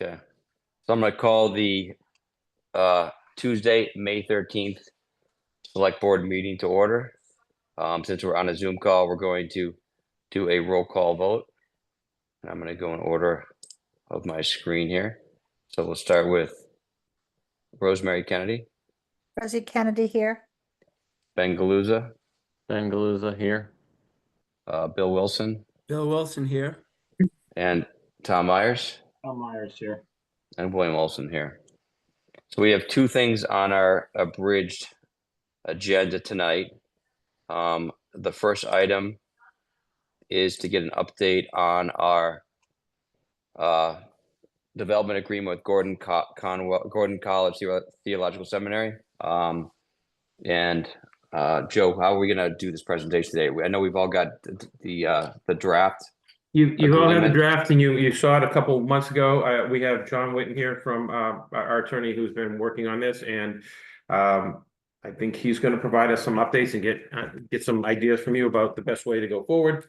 Okay. So I'm going to call the Tuesday, May 13th Select Board meeting to order. Since we're on a Zoom call, we're going to do a roll call vote. And I'm going to go in order of my screen here. So we'll start with Rosemary Kennedy, Rosie Kennedy here. Ben Galuza, Ben Galuza here. Bill Wilson, Bill Wilson here. and Tom Myers, Tom Myers here. and William Olson here. So we have two things on our abridged agenda tonight. The first item is to get an update on our development agreement with Gordon College Theological Seminary. And Joe, how are we going to do this presentation today? I know we've all got the draft. You all have the agreement. draft, and you saw it a couple of months ago. We have John Whitten here from our attorney who's been working on this, and I think he's going to provide us some updates and get some ideas from you about the best way to go forward.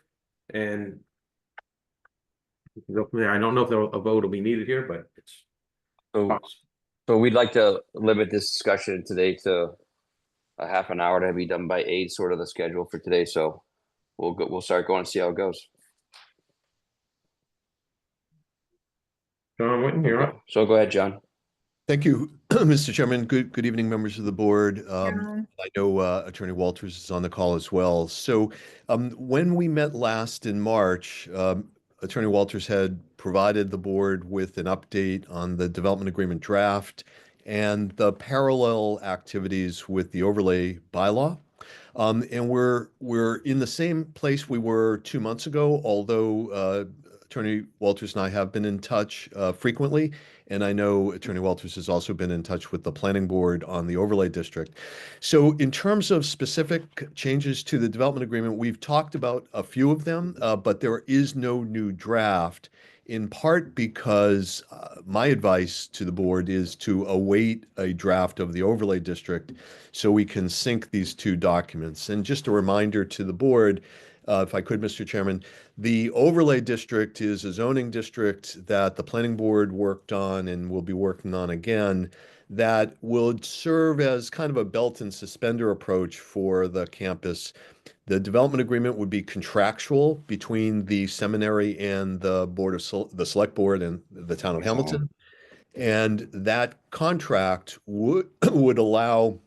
And we can go from there. I don't know if a vote will be needed here, but it's So, so we'd like to limit this discussion today to a half an hour to be done by 8, sort of the schedule for today. So we'll start going and see how it goes. John Whitten, you're up. So go ahead, John. Thank you, Mr. Chairman. Good evening, members of the board. John. I know Attorney Walters is on the call as well. So when we met last in March, Attorney Walters had provided the board with an update on the development agreement draft and the parallel activities with the overlay bylaw. And we're in the same place we were 2 months ago, although Attorney Walters and I have been in touch frequently, and I know Attorney Walters has also been in touch with the planning board on the overlay district. So in terms of specific changes to the development agreement, we've talked about a few of them, but there is no new draft, in part because my advice to the board is to await a draft of the overlay district so we can sync these two documents. And just a reminder to the board, if I could, Mr. Chairman, the overlay district is a zoning district that the planning board worked on and will be working on again that will serve as kind of a belt and suspender approach for the campus. The development agreement would be contractual between the seminary and the the select board and the town of Hamilton. And that contract would allow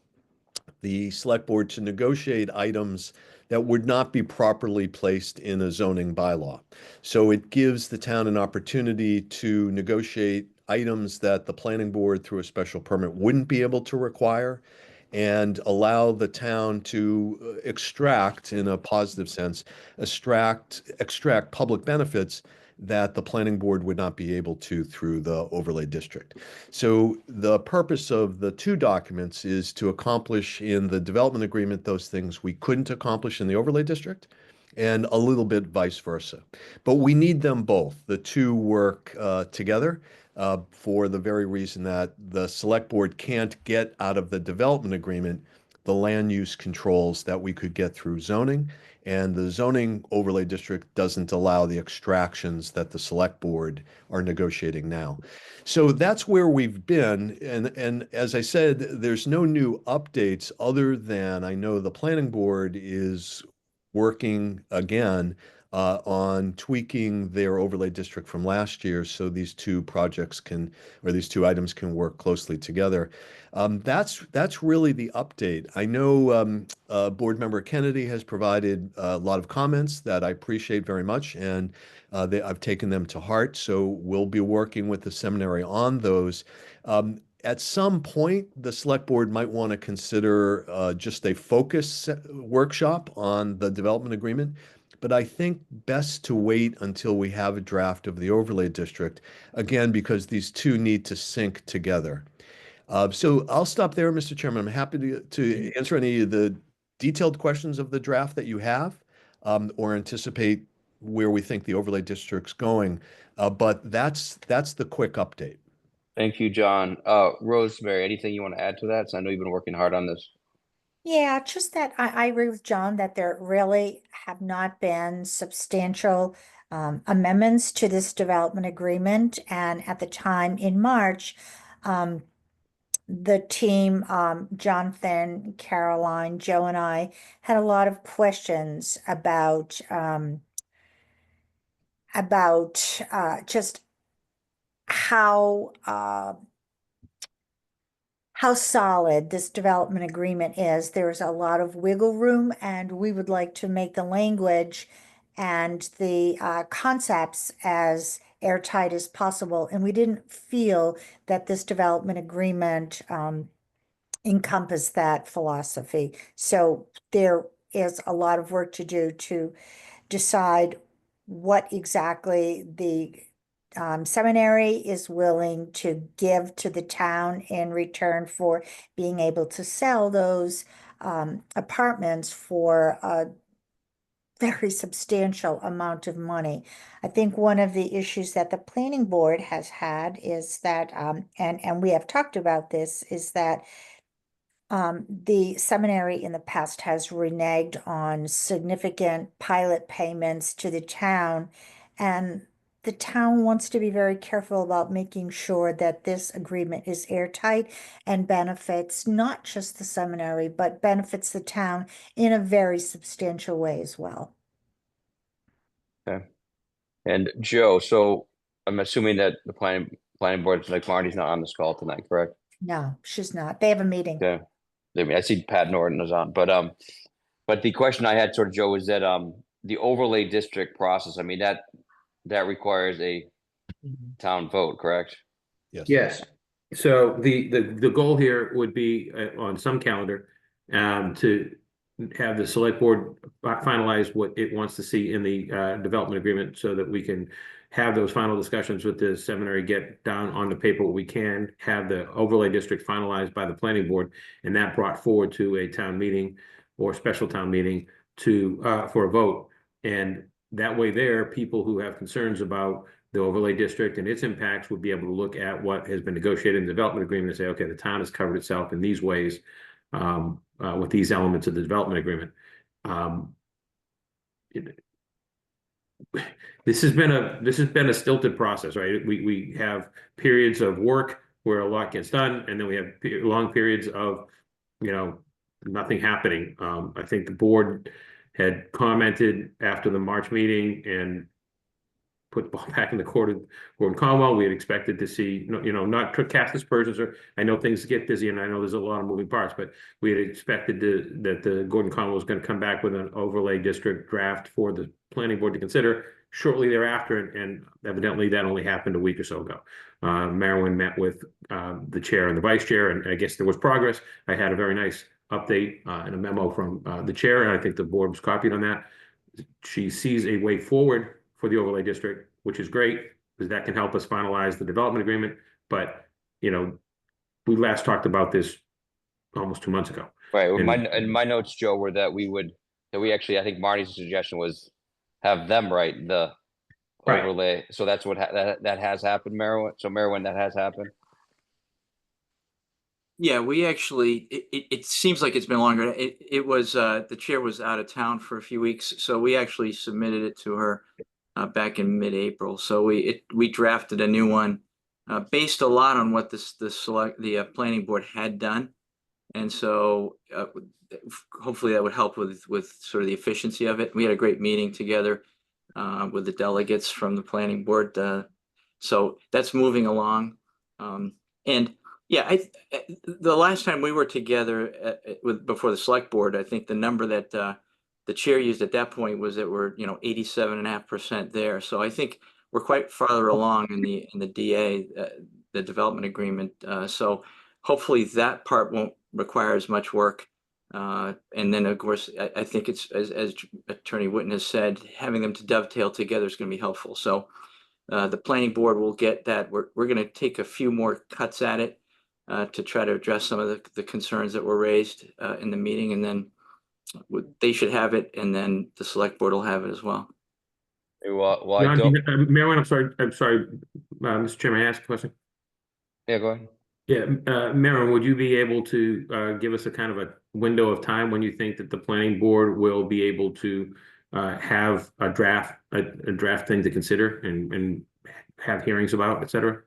the select board to negotiate items that would not be properly placed in a zoning bylaw. So it gives the town an opportunity to negotiate items that the planning board through a special permit wouldn't be able to require and allow the town to extract, in a positive sense, extract public benefits that the planning board would not be able to through the overlay district. So the purpose of the two documents is to accomplish in the development agreement those things we couldn't accomplish in the overlay district, and a little bit vice versa. But we need them both. The two work together for the very reason that the select board can't get out of the development agreement the land use controls that we could get through zoning, and the zoning overlay district doesn't allow the extractions that the select board are negotiating now. So that's where we've been. And as I said, there's no new updates other than I know the planning board is working again on tweaking their overlay district from last year so these two projects can, or these two items can work closely together. That's really the update. I know Board Member Kennedy has provided a lot of comments that I appreciate very much, and I've taken them to heart. So we'll be working with the seminary on those. At some point, the select board might want to consider just a focus workshop on the development agreement. But I think best to wait until we have a draft of the overlay district, again, because these two need to sync together. So I'll stop there, Mr. Chairman. I'm happy to answer any of the detailed questions of the draft that you have or anticipate where we think the overlay district's going. But that's the quick update. Thank you, John. Rosemary, anything you want to add to that? So I know you've been working hard on this. Yeah, just that I agree with John that there really have not been substantial amendments to this development agreement. And at the time in March, the team, Jonathan, Caroline, Joe, and I had a lot of questions about just how solid this development agreement is. There's a lot of wiggle room, and we would like to make the language and the concepts as airtight as possible. And we didn't feel that this development agreement encompassed that philosophy. So there is a lot of work to do to decide what exactly the seminary is willing to give to the town in return for being able to sell those apartments for a very substantial amount of money. I think one of the issues that the planning board has had is that, and we have talked about this, is that the seminary in the past has reneged on significant pilot payments to the town, and the town wants to be very careful about making sure that this agreement is airtight and benefits not just the seminary, but benefits the town in a very substantial way as well. And Joe, so I'm assuming that the planning board, like Marty's not on this call tonight, correct? No, she's not. They have a meeting. Okay. I mean, I see Pat Norton is on, but the question I had sort of, Joe, is that the overlay district process, I mean, that requires a town vote, correct? Yes. Yes. So the goal here would be on some calendar to have the select board finalize what it wants to see in the development agreement so that we can have those final discussions with the seminary, get down on the paper what we can, have the overlay district finalized by the planning board, and that brought forward to a town meeting or special town meeting to for a vote. And that way there, people who have concerns about the overlay district and its impacts would be able to look at what has been negotiated in the development agreement and say, okay, the town has covered itself in these ways with these elements of the development agreement. This has been a stilted process, right? We have periods of work where a lot gets done, and then we have long periods of, nothing happening. I think the board had commented after the March meeting and put the ball back in the court of Gordon Conwell. We had expected to see, not to cast aspersions, or I know things get busy and I know there's a lot of moving parts, but we had expected that the Gordon Conwell was going to come back with an overlay district draft for the planning board to consider shortly thereafter, and evidently that only happened a week or so ago. Marilyn met with the chair and the vice chair, and I guess there was progress. I had a very nice update and a memo from the chair, and I think the board was copied on that. She sees a way forward for the overlay district, which is great, because that can help us finalize the development agreement. But, we last talked about this almost 2 months ago. Right. Well, my notes, Joe, were that we actually, I think Marty's suggestion was have them write the Right. overlay. So that's what that has happened, Merwin. So Merwin, that has happened. Yeah, we actually, it seems like it's been longer. It was, the chair was out of town for a few weeks, so we actually submitted it to her back in mid-April. So we drafted a new one based a lot on what the planning board had done. And so hopefully that would help with sort of the efficiency of it. We had a great meeting together with the delegates from the planning board. So that's moving along. And yeah, the last time we were together before the select board, I think the number that the chair used at that point was that we're 87.5% there. So I think we're quite farther along in the DA, the development agreement. So hopefully that part won't require as much work. And then of course I think it's as Attorney Whitten has said, having them to dovetail together is going to be helpful. So the planning board will get that. We're going to take a few more cuts at it to try to address some of the concerns that were raised in the meeting, and then they should have it, and then the select board will have it as well. Well, I don't. Marilyn, I'm sorry, Mr. Chairman, I asked a question. Yeah, go ahead. Yeah, Marilyn, would you be able to give us a kind of a window of time when you think that the planning board will be able to have a draft a draft thing to consider and have hearings about, et cetera?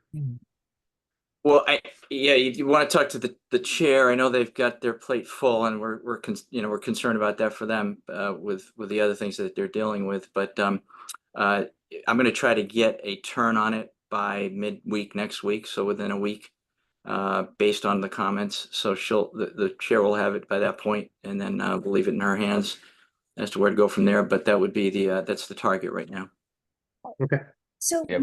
Well, yeah, you want to talk to the chair. I know they've got their plate full, and we're concerned about that for them with the other things that they're dealing with. But I'm going to try to get a turn on it by midweek next week, so within a week, based on the comments. So the chair will have it by that point, and then we'll leave it in her hands as to where to go from there. But that would be that's the target right now. Okay. So Yep.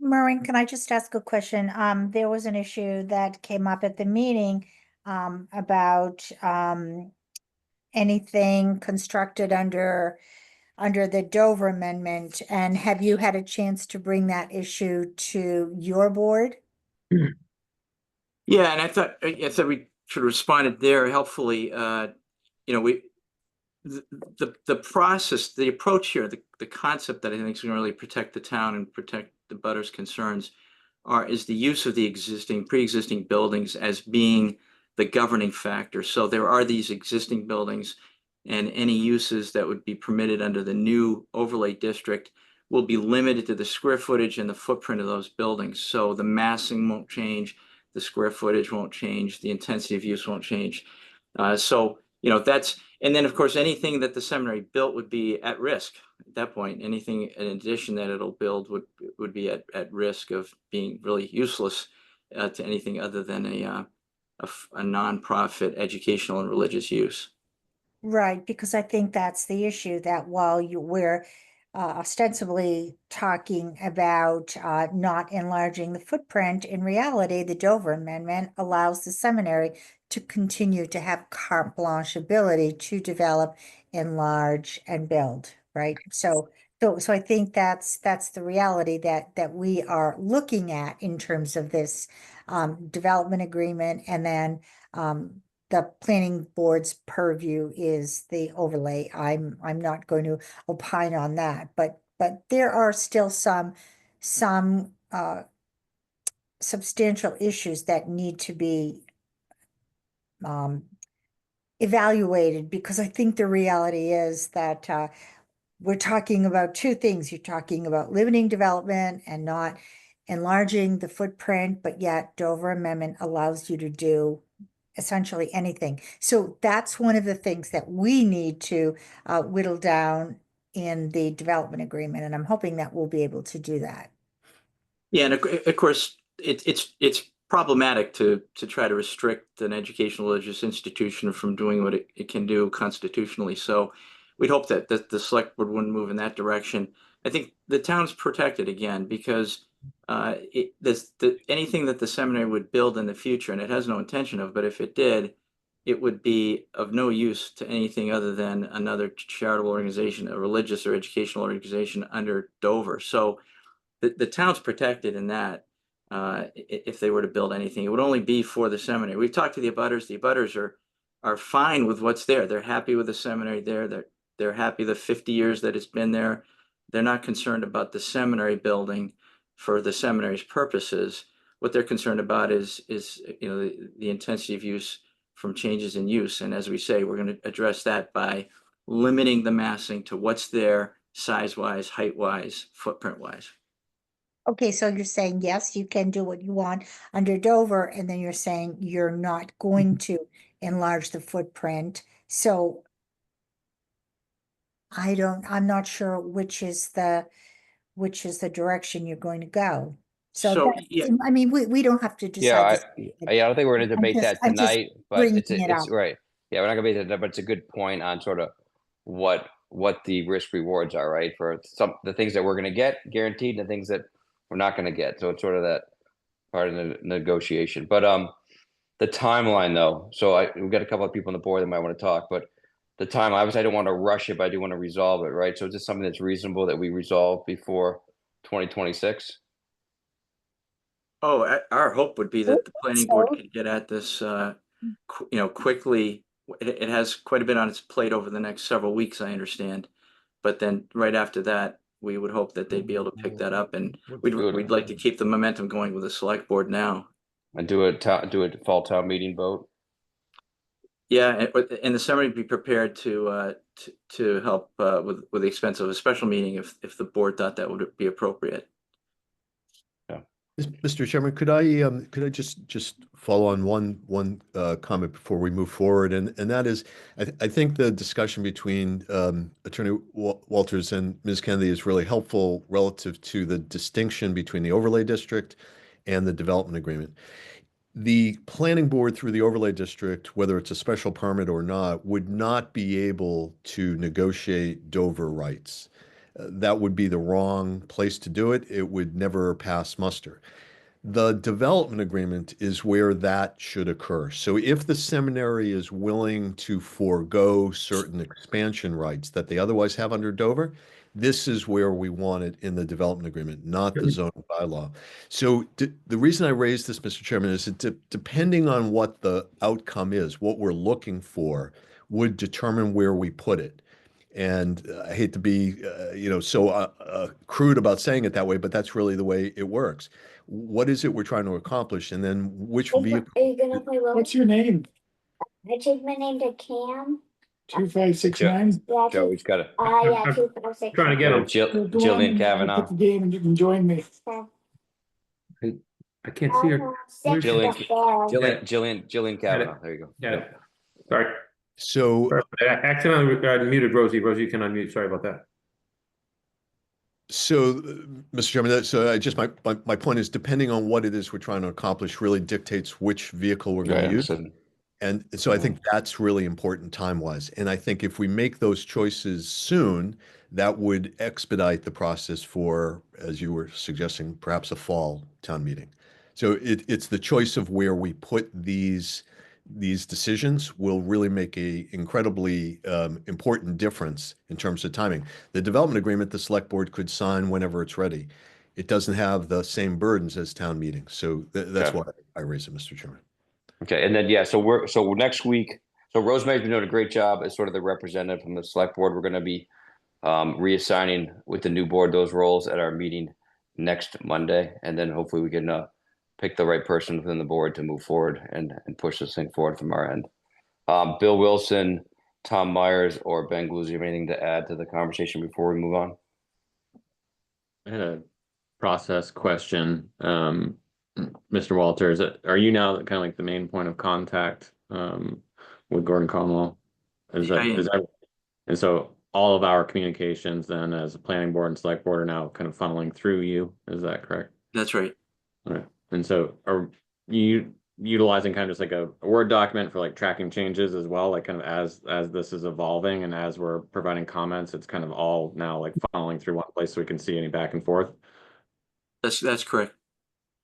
Maureen, can I just ask a question? There was an issue that came up at the meeting about anything constructed under the Dover Amendment, and have you had a chance to bring that issue to your board? Yeah, and I thought we should have responded there helpfully. The process, the approach here, the concept that I think is going to really protect the town and protect the butters' concerns is the use of the pre-existing buildings as being the governing factor. So there are these existing buildings, and any uses that would be permitted under the new overlay district will be limited to the square footage and the footprint of those buildings. So the massing won't change, the square footage won't change, the intensity of use won't change. And then of course, anything that the seminary built would be at risk at that point. Anything in addition that it'll build would be at risk of being really useless to anything other than a nonprofit educational and religious use. Right, because I think that's the issue, that while we're ostensibly talking about not enlarging the footprint, in reality, the Dover Amendment allows the seminary to continue to have carte blanche ability to develop, enlarge, and build, right? So I think that's the reality that we are looking at in terms of this development agreement, and then the planning board's purview is the overlay. I'm not going to opine on that, but there are still some substantial issues that need to be evaluated, because I think the reality is that we're talking about two things. You're talking about limiting development and not enlarging the footprint, but yet Dover Amendment allows you to do essentially anything. So that's one of the things that we need to whittle down in the development agreement, and I'm hoping that we'll be able to do that. Yeah, and of course, it's problematic to try to restrict an educational religious institution from doing what it can do constitutionally. So we'd hope that the select board wouldn't move in that direction. I think the town's protected again because anything that the seminary would build in the future, and it has no intention of, but if it did, it would be of no use to anything other than another charitable organization, a religious or educational organization under Dover. So the town's protected in that. If they were to build anything, it would only be for the seminary. We've talked to the abutters. The abutters are fine with what's there. They're happy with the seminary there. They're happy the 50 years that it's been there. They're not concerned about the seminary building for the seminary's purposes. What they're concerned about is the intensity of use from changes in use. And as we say, we're going to address that by limiting the massing to what's there, size-wise, height-wise, footprint-wise. Okay, so you're saying, yes, you can do what you want under Dover, and then you're saying you're not going to enlarge the footprint. So I'm not sure which is the direction you're going to go. So yeah, I mean, we don't have to decide. I don't think we're going to debate that I'm just tonight, but bringing it's it up. right. Yeah, we're not going to debate that, but it's a good point on sort of what the risk rewards are, right? For the things that we're going to get guaranteed and the things that we're not going to get. So it's sort of that part of the negotiation. But the timeline though, so we've got a couple of people on the board that might want to talk, but the time, obviously I don't want to rush it, but I do want to resolve it, right? So is this something that's reasonable that we resolve before 2026? Oh, our hope would be that the planning board could get at this, quickly. It has quite a bit on its plate over the next several weeks, I understand. But then right after that, we would hope that they'd be able to pick that up, and we'd like to keep the momentum going with the select board now. And do a fall town meeting vote? Yeah, and the seminary would be prepared to to help with the expense of a special meeting if the board thought that would be appropriate. Mr. Chairman, could I just follow on one comment before we move forward? And that is, I think the discussion between Attorney Walters and Ms. Kennedy is really helpful relative to the distinction between the overlay district and the development agreement. The planning board through the overlay district, whether it's a special permit or not, would not be able to negotiate Dover rights. That would be the wrong place to do it. It would never pass muster. The development agreement is where that should occur. So if the seminary is willing to forego certain expansion rights that they otherwise have under Dover, this is where we want it in the development agreement, not the zoning bylaw. So the reason I raised this, Mr. Chairman, is that depending on what the outcome is, what we're looking for would determine where we put it. And I hate to be, so crude about saying it that way, but that's really the way it works. What is it we're trying to accomplish? And then which vehicle? Are you gonna play Will? What's your name? I changed my name to Cam. 2569. Yeah, Joey's got a yeah, I'm 256. Trying to get him. Jillian Kavanaugh. Put the game and you can join me. I can't see her. Jillian Kavanaugh. There you go. Yeah. Sorry. So I accidentally muted Rosie. Rosie, you can unmute. Sorry about that. So, Mr. Chairman, so I just my point is, depending on what it is we're trying to accomplish, really dictates which vehicle we're going to use. And so I think that's really important time-wise. And I think if we make those choices soon, that would expedite the process for, as you were suggesting, perhaps a fall town meeting. So it's the choice of where we put these decisions will really make a incredibly important difference in terms of timing. The development agreement, the select board could sign whenever it's ready. It doesn't have the same burdens as town meetings. So that's why I raise it, Mr. Chairman. Okay, and then, yeah, so next week, so Rosemary's been doing a great job as sort of the representative from the select board. We're going to be reassigning with the new board those roles at our meeting next Monday. And then hopefully we can pick the right person within the board to move forward and push this thing forward from our end. Bill Wilson, Tom Myers, or Ben Gluzzi, have anything to add to the conversation before we move on? I had a process question. Mr. Walters, are you now kind of like the main point of contact with Gordon Conwell? Is that, and so all of our communications then as a planning board and select board are now kind of funneling through you, is that correct? That's right. All right. And so are you utilizing kind of just like a Word document for like tracking changes as well, like kind of as this is evolving and as we're providing comments, it's kind of all now like funneling through one place so we can see any back and forth? That's correct.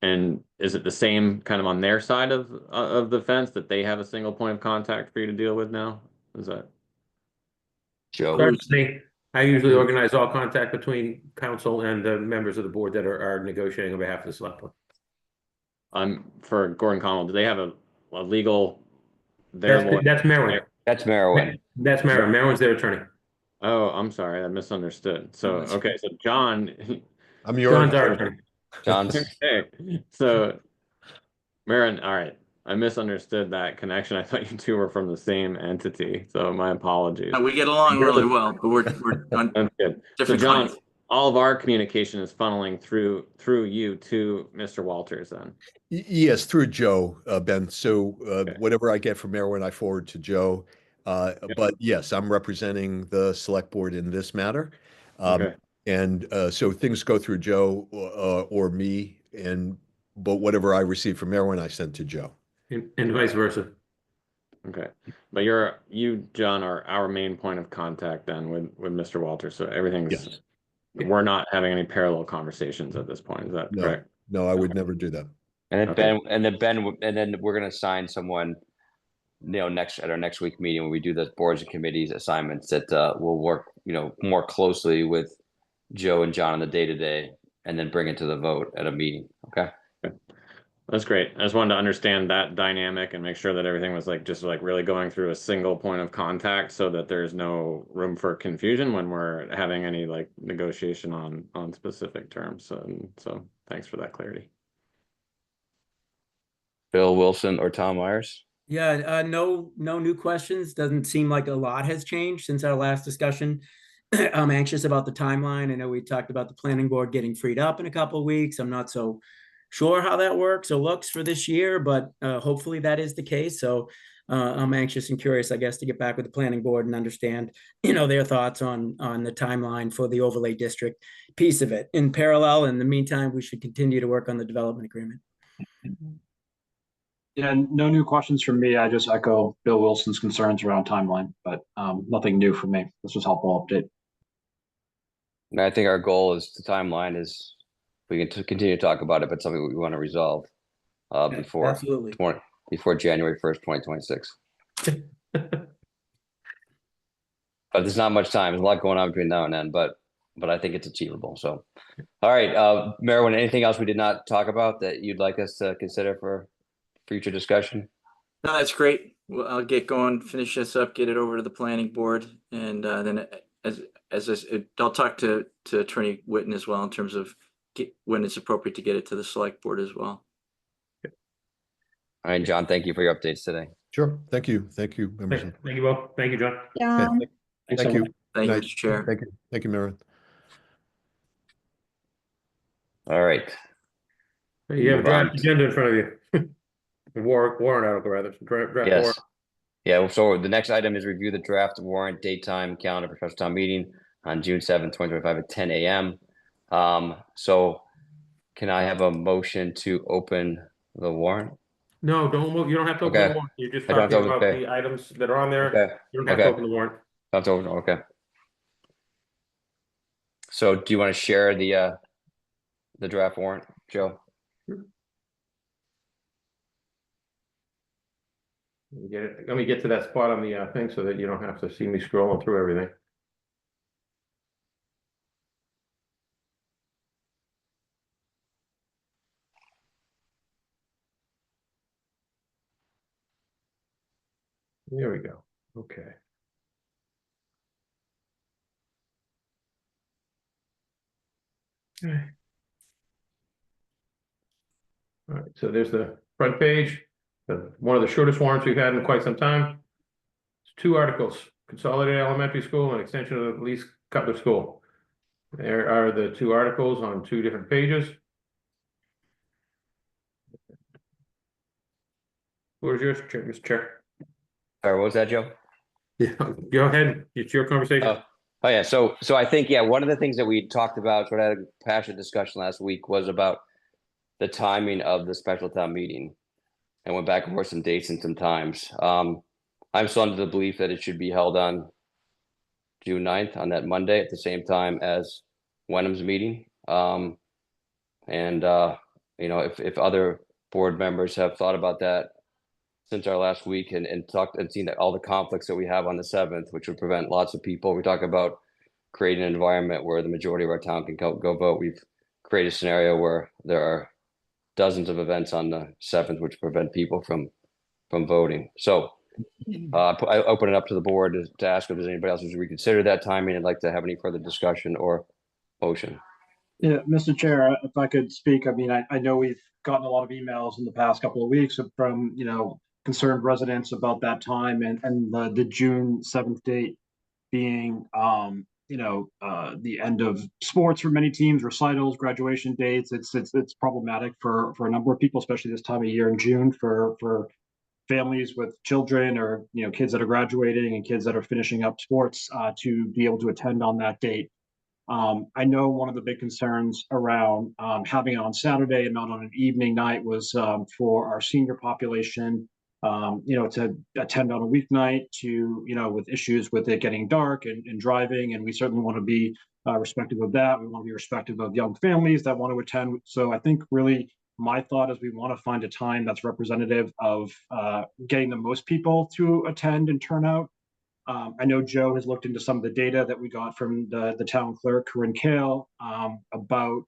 And is it the same kind of on their side of the fence that they have a single point of contact for you to deal with now? Is that Joe? Personally, I usually organize all contact between council and the members of the board that are negotiating on behalf of the select board. for Gordon Conwell? Do they have a legal? Their That's Merwin. That's Merwin. That's Merwin. Merwin's their attorney. Oh, I'm sorry, I misunderstood. So okay, so John. I'm your John's our attorney. John's. Okay, so Marin, all right, I misunderstood that connection. I thought you two were from the same entity, so my apologies. We get along really well, but we're on That's good. So different John, clients. all of our communication is funneling through you to Mr. Walters then. Yes, through Joe, Ben. So Okay. whatever I get from Merwin, I forward to Joe. But yes, I'm representing the select board in this matter. Okay. And so things go through Joe or me, but whatever I receive from Merwin, I send to Joe. And vice versa. Okay, but you, John, are our main point of contact then with Mr. Walters. So everything's, Yes. we're not having any parallel conversations at this point. Is that No. correct? No, I would never do that. And then Okay. and then we're going to assign someone, at our next week meeting when we do the boards and committees assignments that will work, more closely with Joe and John on the day-to-day, and then bring it to the vote at a meeting. Okay. That's great. I just wanted to understand that dynamic and make sure that everything was just really going through a single point of contact so that there's no room for confusion when we're having any negotiation on specific terms. So thanks for that clarity. Bill Wilson or Tom Myers? Yeah, no new questions. Doesn't seem like a lot has changed since our last discussion. I'm anxious about the timeline. I know we talked about the planning board getting freed up in a couple of weeks. I'm not so sure how that works or looks for this year, but hopefully that is the case. So I'm anxious and curious, I guess, to get back with the planning board and understand, their thoughts on the timeline for the overlay district piece of it. In parallel, in the meantime, we should continue to work on the development agreement. Yeah, no new questions from me. I just echo Bill Wilson's concerns around timeline, but nothing new from me. This was helpful update. And I think our goal is the timeline is we can continue to talk about it, but something we want to resolve before Absolutely. before January 1st, 2026. But there's not much time. There's a lot going on between now and then, but I think it's achievable. So, all right, Merwin, anything else we did not talk about that you'd like us to consider for future discussion? No, that's great. Well, I'll get going, finish this up, get it over to the planning board, and then I'll talk to Attorney Whitten as well in terms of when it's appropriate to get it to the select board as well. All right, John, thank you for your updates today. Sure. Thank you. Thank you, members. Thank you both. Thank you, John. John, Thanks Thank so you. much. Thank you, Night. Mr. Chair. Thank you, Maren. All right. You have a Move on. draft agenda in front of you. Warrant article, rather. Draft warrant. Yes. Yeah, so the next item is review the draft warrant date, time, calendar for special town meeting on June 7th, 2025 at 10 a.m. So can I have a motion to open the warrant? No, don't move. You don't have to open Okay. the warrant. You're just I don't have talking to about open- the items that are on there. Okay. You don't have to Okay. open the warrant. That's open, okay. So do you want to share the draft warrant, Joe? Let me get to that spot on the thing so that you don't have to see me scrolling through everything. There we go. Okay. Okay. All right, so there's the front page, one of the shortest warrants we've had in quite some time. It's 2 articles, Consolidated Elementary School and extension of Lease Cutler School. There are the 2 articles on 2 different pages. Where's yours, Mr. Chair? Or what was that, Joe? Yeah, go ahead. It's your conversation. Oh yeah, so I think, yeah, one of the things that we talked about, sort of had a passionate discussion last week, was about the timing of the special town meeting, and went back and forth some dates and some times. I'm still under the belief that it should be held on June 9th, on that Monday, at the same time as Wenham's meeting. If other board members have thought about that since our last week and talked and seen that all the conflicts that we have on the 7th, which would prevent lots of people. We talk about creating an environment where the majority of our town can go vote. We've created a scenario where there are dozens of events on the 7th, which prevent people from voting. So I open it up to the board to ask if there's anybody else who's reconsidered that timing and like to have any further discussion or motion. Yeah, Mr. Chair, if I could speak, I mean, I know we've gotten a lot of emails in the past couple of weeks from, concerned residents about that time and the June 7th date being, the end of sports for many teams, recitals, graduation dates. It's problematic for a number of people, especially this time of year in June for families with children or, kids that are graduating and kids that are finishing up sports to be able to attend on that date. I know one of the big concerns around having it on Saturday and not on an evening night was for our senior population, to attend on a weeknight with issues with it getting dark and driving. And we certainly want to be respectful of that. We want to be respectful of young families that want to attend. So I think really my thought is we want to find a time that's representative of getting the most people to attend and turn out. I know Joe has looked into some of the data that we got from the town clerk, Corinne Kale, about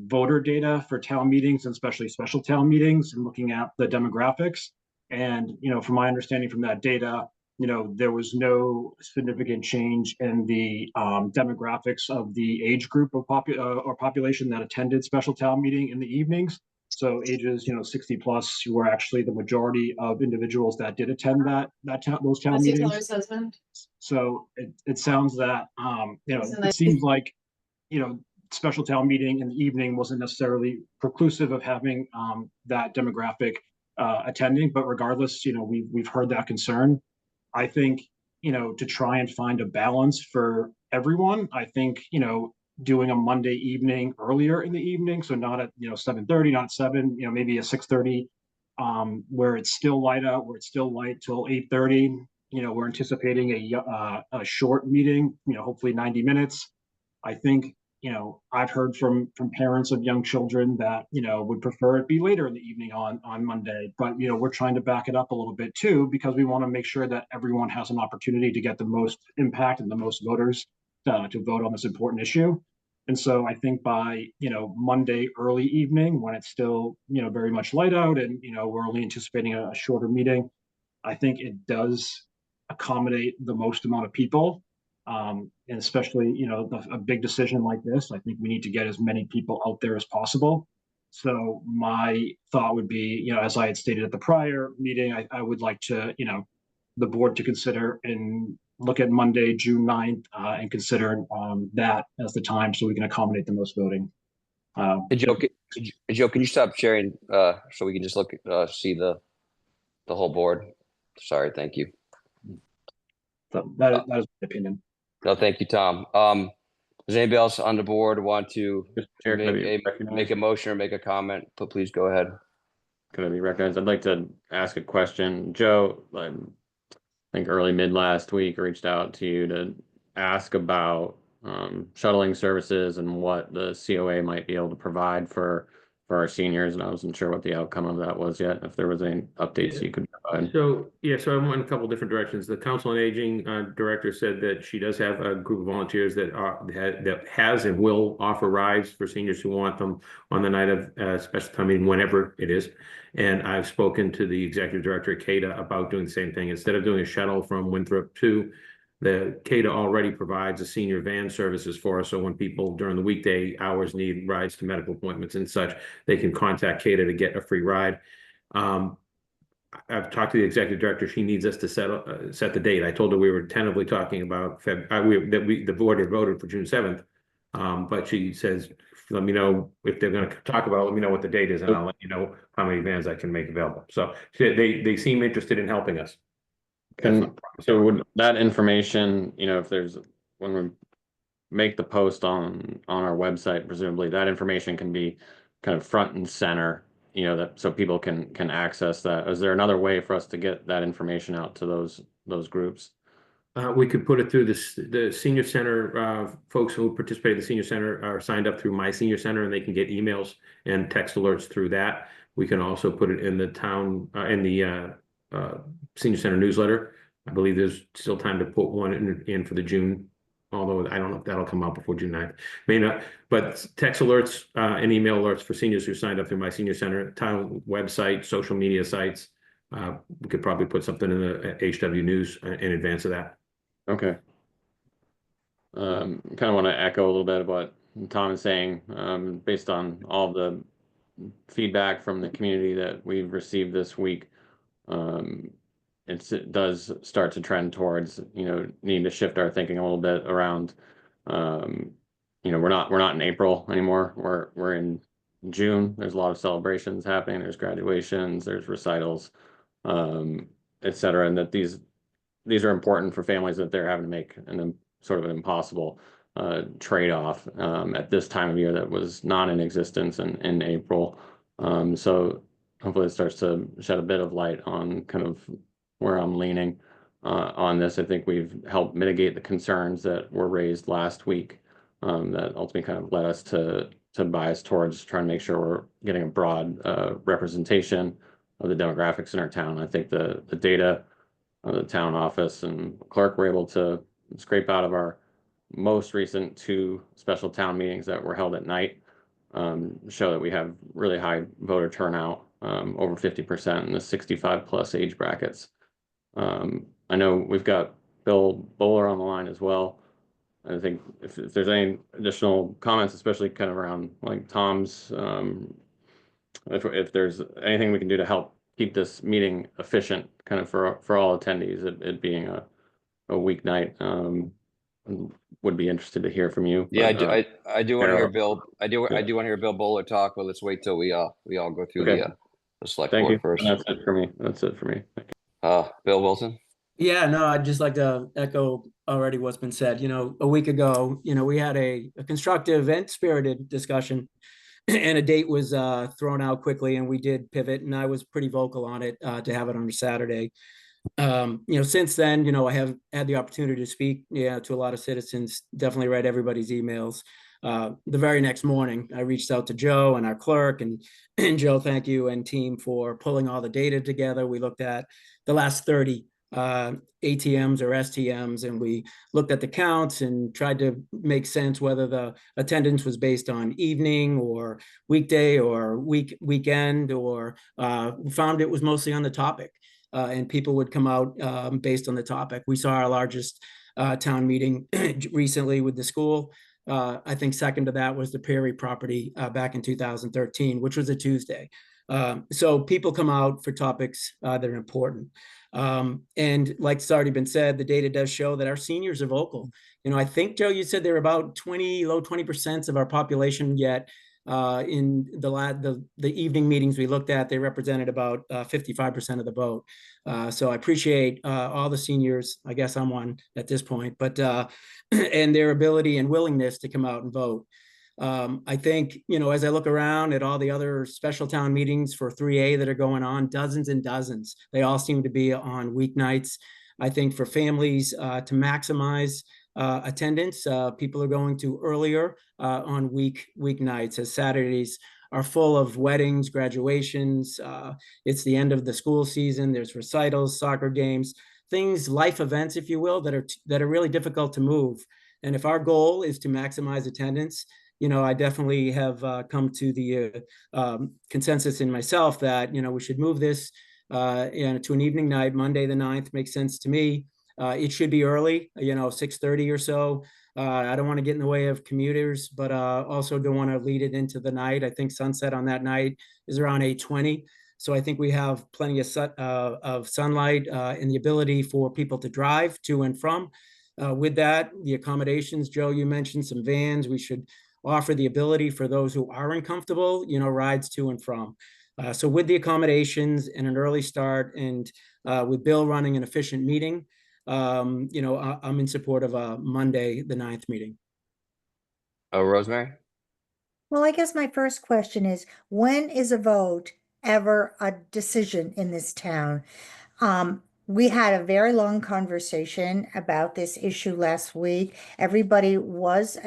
voter data for town meetings and especially special town meetings and looking at the demographics. And, from my understanding from that data, there was no significant change in the demographics of the age group of population that attended special town meeting in the evenings. So ages, 60 plus were actually the majority of individuals that did attend those town meetings. Husband? So it sounds that, it seems like, special town meeting in the evening wasn't necessarily preclusive of having that demographic attending, but regardless, we've heard that concern. I think, to try and find a balance for everyone, I think, doing a Monday evening earlier in the evening, so not at 7:30, not 7, maybe a 6:30, where it's still light out, where it's still light till 8:30. We're anticipating a short meeting, hopefully 90 minutes. I think, I've heard from parents of young children that, would prefer it be later in the evening on Monday, but, we're trying to back it up a little bit too, because we want to make sure that everyone has an opportunity to get the most impact and the most voters to vote on this important issue. And so I think by, Monday early evening, when it's still, very much light out and, we're only anticipating a shorter meeting, I think it does accommodate the most amount of people. And especially, a big decision like this, I think we need to get as many people out there as possible. So my thought would be, as I had stated at the prior meeting, I would like to, the board to consider and look at Monday, June 9th, and consider that as the time so we can accommodate the most voting. Hey, Joe, can you stop sharing so we can just look see the whole board? Sorry, thank you. So that is my opinion. No, thank you, Tom. Does anybody else on the board want to Mr. Chair, could I be recognized? make a motion or make a comment? But please go ahead. Could I be recognized? I'd like to ask a question. Joe, I think early mid last week, I reached out to you to ask about shuttling services and what the COA might be able to provide for our seniors, and I wasn't sure what the outcome of that was yet. If there was any updates you could provide. So I went in a couple different directions. The Council on Aging director said that she does have a group of volunteers that has and will offer rides for seniors who want them on the night of special time meeting, whenever it is. And I've spoken to the executive director at CADA about doing the same thing. Instead of doing a shuttle from Winthrop to the CADA already provides a senior van services for us. So when people during the weekday hours need rides to medical appointments and such, they can contact CADA to get a free ride. I've talked to the executive director. She needs us to set the date. I told her we were tentatively talking about the board had voted for June 7th. But she says, let me know if they're going to talk about it. Let me know what the date is, and I'll let you know how many vans I can make available. So they seem interested in helping us. And so would that information, if there's, when we make the post on our website, presumably that information can be kind of front and center, that so people can access that. Is there another way for us to get that information out to those groups? We could put it through the senior center. Folks who participate in the senior center are signed up through My Senior Center, and they can get emails and text alerts through that. We can also put it in the town in the senior center newsletter. I believe there's still time to put one in for the June, although I don't know if that'll come out before June 9th. May not, but text alerts and email alerts for seniors who signed up through My Senior Center, town website, social media sites. We could probably put something in the HW News in advance of that. Okay. Kind of want to echo a little bit of what Tom is saying, based on all the feedback from the community that we've received this week. It does start to trend towards, needing to shift our thinking a little bit around, we're not in April anymore. We're in June. There's a lot of celebrations happening. There's graduations, there's recitals, et cetera. And that these are important for families that they're having to make sort of an impossible trade-off at this time of year that was not in existence in April. So hopefully it starts to shed a bit of light on kind of where I'm leaning on this. I think we've helped mitigate the concerns that were raised last week that ultimately kind of led us to bias towards trying to make sure we're getting a broad representation of the demographics in our town. I think the data the town office and clerk were able to scrape out of our most recent 2 special town meetings that were held at night, show that we have really high voter turnout, over 50% in the 65 plus age brackets. I know we've got Bill Bowler on the line as well. I think if there's any additional comments, especially kind of around like Tom's if there's anything we can do to help keep this meeting efficient, kind of for all attendees, it being a weeknight, would be interested to hear from you. Yeah, but, I do want to hear Carol. Bill. I do want to hear Bill Bowler talk, but let's wait till we all go through Okay. the select Thank board you. first. That's it for me. That's it for me. Bill Wilson. Yeah, no, I'd just like to echo already what's been said. You know, a week ago, you know, we had a constructive and spirited discussion, and a date was thrown out quickly, and we did pivot, and I was pretty vocal on it to have it on a Saturday. You know, since then, you know, I have had the opportunity to speak, to a lot of citizens, definitely read everybody's emails. The very next morning, I reached out to Joe and our clerk, and Joe, thank you, and team for pulling all the data together. We looked at the last 30 ATMs or STMs, and we looked at the counts and tried to make sense whether the attendance was based on evening or weekday or weekend, or found it was mostly on the topic. And people would come out based on the topic. We saw our largest town meeting recently with the school. I think second to that was the Prairie property back in 2013, which was a Tuesday. So people come out for topics that are important. And like it's already been said, the data does show that our seniors are vocal. You know, I think, Joe, you said they're about low 20% of our population, yet in the evening meetings we looked at, they represented about 55% of the vote. So I appreciate all the seniors. I guess I'm one at this point, but and their ability and willingness to come out and vote. I think, you know, as I look around at all the other special town meetings for 3A that are going on, dozens and dozens, they all seem to be on weeknights. I think for families to maximize attendance, people are going to earlier on weeknights, as Saturdays are full of weddings, graduations. It's the end of the school season. There's recitals, soccer games, things, life events, if you will, that are really difficult to move. And if our goal is to maximize attendance, you know, I definitely have come to the consensus in myself that, you know, we should move this to an evening night. Monday the 9th makes sense to me. It should be early, you know, 6:30 or so. I don't want to get in the way of commuters, but also don't want to lead it into the night. I think sunset on that night is around 8:20. So I think we have plenty of sunlight and the ability for people to drive to and from. With that, the accommodations, Joe, you mentioned some vans. We should offer the ability for those who are uncomfortable, you know, rides to and from. So with the accommodations and an early start, and with Bill running an efficient meeting, you know, I'm in support of a Monday, the 9th meeting. Oh, Rosemary. Well, I guess my first question is, when is a vote ever a decision in this town? We had a very long conversation about this issue last week. Everybody was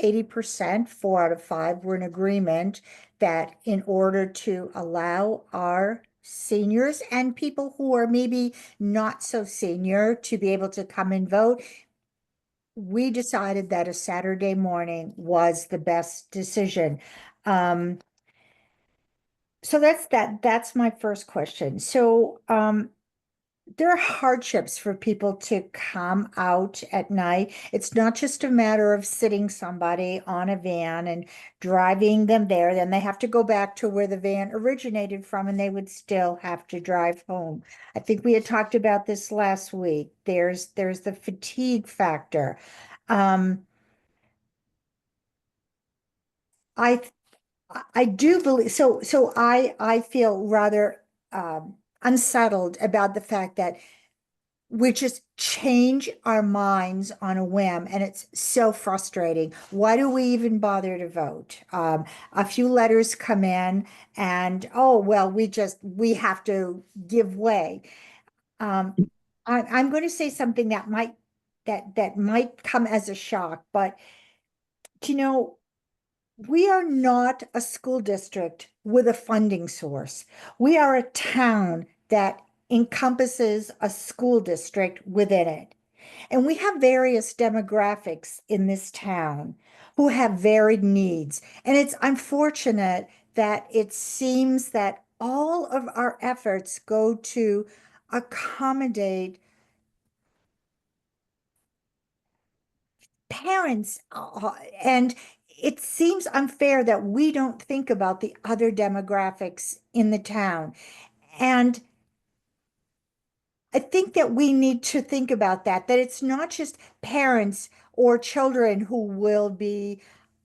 80%, 4 out of 5 were in agreement that in order to allow our seniors and people who are maybe not so senior to be able to come and vote, we decided that a Saturday morning was the best decision. So that's my first question. So, there are hardships for people to come out at night. It's not just a matter of sitting somebody on a van and driving them there. Then they have to go back to where the van originated from, and they would still have to drive home. I think we had talked about this last week. There's the fatigue factor. I I do believe so. So I feel rather unsettled about the fact that we just change our minds on a whim, and it's so frustrating. Why do we even bother to vote? A few letters come in, and oh well, we have to give way. I'm going to say something that might come as a shock, but you know, we are not a school district with a funding source. We are a town that encompasses a school district within it. And we have various demographics in this town who have varied needs. And it's unfortunate that it seems that all of our efforts go to accommodate parents, and it seems unfair that we don't think about the other demographics in the town. And I think that we need to think about that it's not just parents or children who will be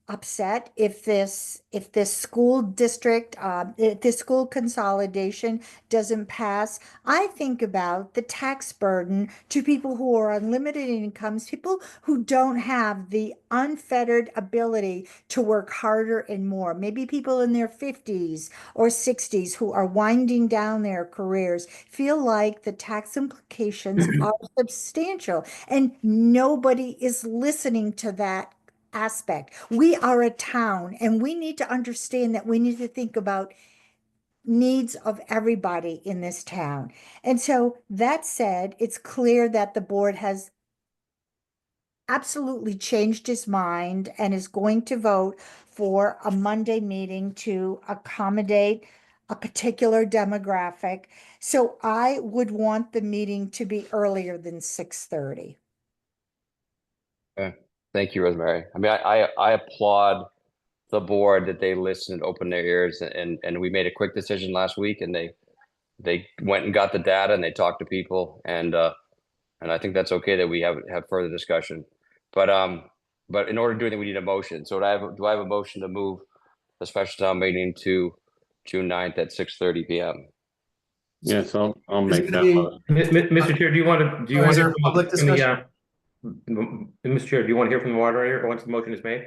upset if this school district, if this school consolidation doesn't pass. I think about the tax burden to people who are on limited incomes, people who don't have the unfettered ability to work harder and more. Maybe people in their 50s or 60s who are winding down their careers feel like the tax implications are substantial, and nobody is listening to that aspect. We are a town, and we need to understand that we need to think about needs of everybody in this town. And so that said, it's clear that the board has absolutely changed his mind and is going to vote for a Monday meeting to accommodate a particular demographic. So I would want the meeting to be earlier than 6:30. Thank you, Rosemary. I mean, I applaud the board that they listened, opened their ears, and we made a quick decision last week, and they went and got the data and they talked to people, and I think that's okay that we have further discussion. But in order to do that, we need a motion. So do I have a motion to move the special town meeting to June 9th at 6:30 p.m.? Yes, I'll Is make it that. the- motion. Mr. Chair, do you want to is hear there public discussion? Mr. Chair, do you want to hear from the moderator once the motion is made? Do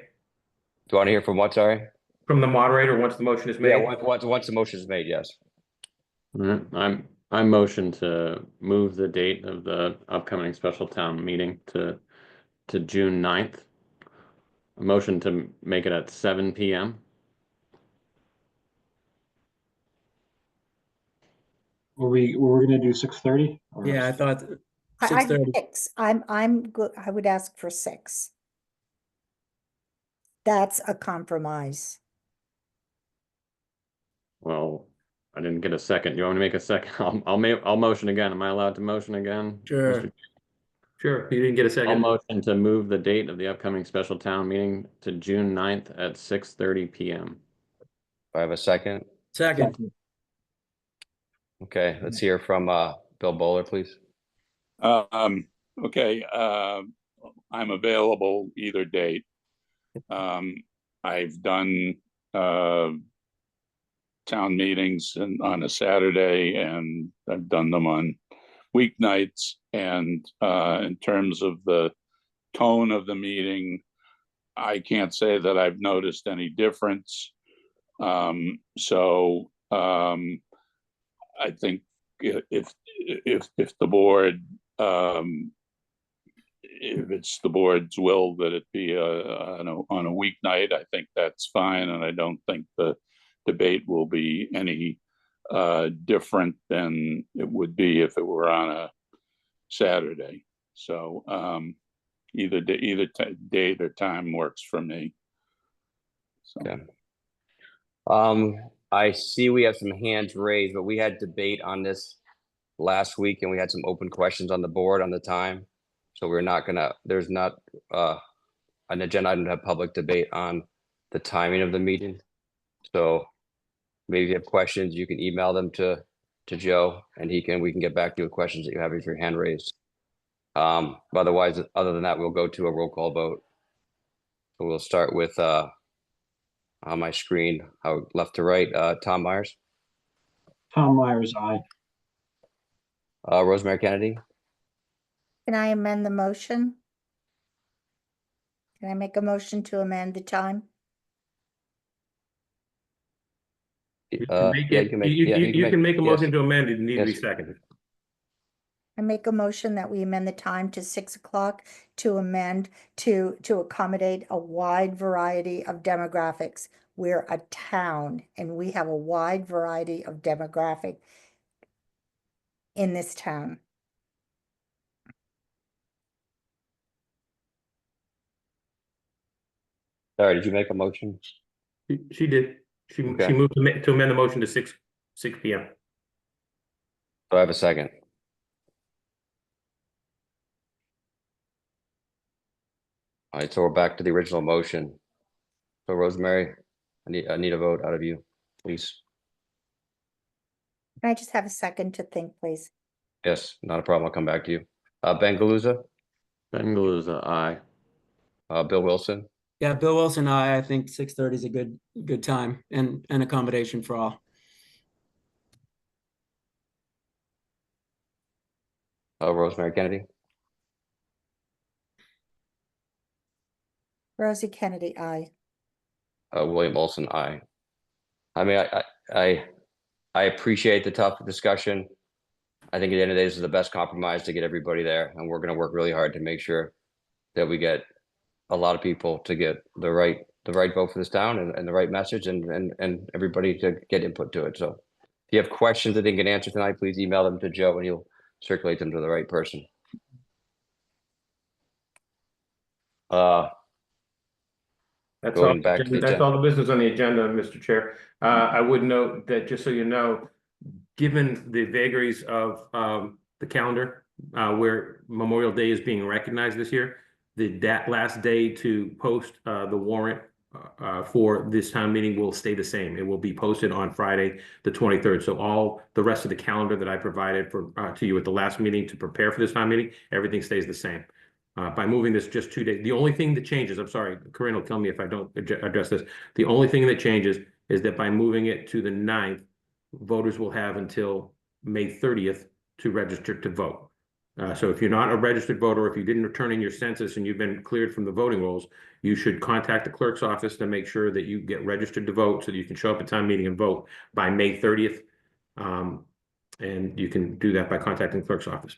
you want to hear from what, sorry? From the moderator once the motion is Yeah, made? once the motion is made, yes. All right, I motion to move the date of the upcoming special town meeting to June 9th. A motion to make it at 7 p.m. Were we gonna do 6:30? Yeah, I thought I'm 6:30. 6. I'm good. I would ask for 6. That's a compromise. Well, I didn't get a second. You want me to make a second? I'll motion again. Am I allowed to motion again? Sure. Mr. Sure, you didn't get a I'll second. motion to move the date of the upcoming special town meeting to June 9th at 6:30 p.m. Do I have a second? Second. Okay, let's hear from Bill Bowler, please. Okay, I'm available either date. I've done town meetings on a Saturday, and I've done them on weeknights. And in terms of the tone of the meeting, I can't say that I've noticed any difference. I think if the board, if it's the board's will that it be on a weeknight, I think that's fine, and I don't think the debate will be any different than it would be if it were on a Saturday. So either date or time works for me. So. Okay. I see we have some hands raised, but we had debate on this last week, and we had some open questions on the board on the time. So we're not gonna, there's not an agenda item to have public debate on the timing of the meeting. So maybe if you have questions, you can email them to Joe, and we can get back to you with questions that you have if your hand raised. Otherwise, other than that, we'll go to a roll call vote. So we'll start with on my screen, left to right, Tom Myers, Tom Myers, aye. Rosemary Kennedy, Can I amend the motion? Can I make a motion to amend the time? You can make a motion to amend it, need to be seconded. I make a motion that we amend the time to 6 o'clock to amend to accommodate a wide variety of demographics. We're a town, and we have a wide variety of demographic in this town. Sorry, did you make a motion? She did. She Okay. moved to amend the motion to 6 p.m. Do I have a second? All right, so we're back to the original motion. So Rosemary, I need a vote out of you, please. Can I just have a second to think, please? Yes, not a problem. I'll come back to you. Ben Galuza, Ben Galuza, aye. Bill Wilson, Yeah, Bill Wilson, I think 6:30 is a good time and an accommodation for all. Rosemary Kennedy, Rosie Kennedy, aye. William Olson, aye. I mean, I appreciate the tough discussion. I think at the end of the day, this is the best compromise to get everybody there, and we're gonna work really hard to make sure that we get a lot of people to get the right vote for this town and the right message and everybody to get input to it. So if you have questions that didn't get answered tonight, please email them to Joe and he'll circulate them to the right person. That's all, Going back to the that's all the business on the agenda, Mr. Chair. I would note that, just so you know, given the vagaries of the calendar, where Memorial Day is being recognized this year, that last day to post the warrant for this town meeting will stay the same. It will be posted on Friday, the 23rd. So all the rest of the calendar that I provided for to you at the last meeting to prepare for this town meeting, everything stays the same. By moving this just 2 days, the only thing that changes, I'm sorry, Corinne will tell me if I don't address this. The only thing that changes is that by moving it to the 9th, voters will have until May 30th to register to vote. So if you're not a registered voter, if you didn't turn in your census and you've been cleared from the voting rolls, you should contact the clerk's office to make sure that you get registered to vote so that you can show up at town meeting and vote by May 30th. And you can do that by contacting the clerk's office.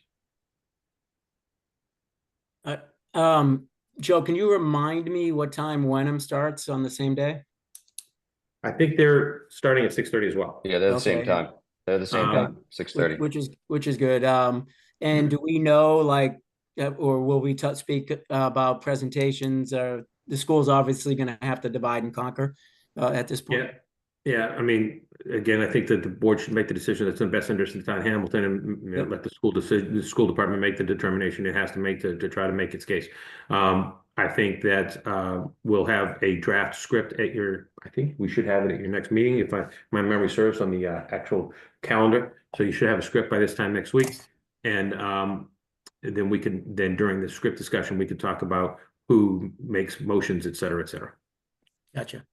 Joe, can you remind me what time Wenham starts on the same day? I think they're starting at 6:30 as well. Yeah, they're the same Okay. time. They're the same time, 6:30. Which is good. And do we know, like, or will we speak about presentations? The school's obviously going to have to divide and conquer at this point. Yeah. I mean, again, I think that the board should make the decision that's in the best interest of the town of Hamilton and let the school department make the determination it has to make to try to make its case. I think that we'll have a draft script at I think we should have it at your next meeting if my memory serves on the actual calendar. So you should have a script by this time next week. And then during the script discussion, we could talk about who makes motions, et cetera, et cetera. Gotcha.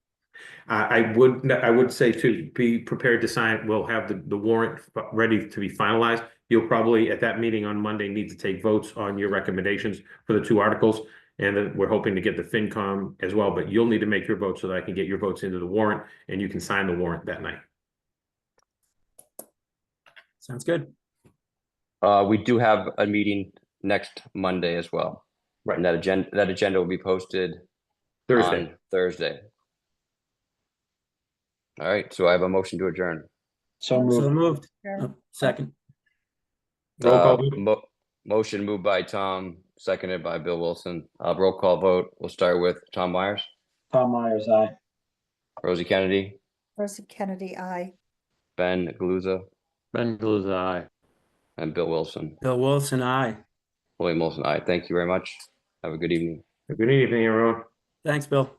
I would say to be prepared to sign. We'll have the warrant ready to be finalized. You'll probably at that meeting on Monday need to take votes on your recommendations for the 2 articles. And then we're hoping to get the FinCom as well, but you'll need to make your vote so that I can get your votes into the warrant and you can sign the warrant that night. Sounds good. We do have a meeting next Monday as well. Right. And that agenda will be posted Thursday. on Thursday. All right, so I have a motion to adjourn. So moved. So moved. Sure. Oh, second. Roll call. Motion moved by Tom, seconded by Bill Wilson. Roll call vote. We'll start with Tom Myers, Tom Myers, aye. Rosie Kennedy, Rosie Kennedy, aye. Ben Galuza, Ben Galuza, aye. and Bill Wilson. Bill Wilson, aye. William Wilson, aye. Thank you very much. Have a good evening. Good evening, everyone. Thanks, Bill.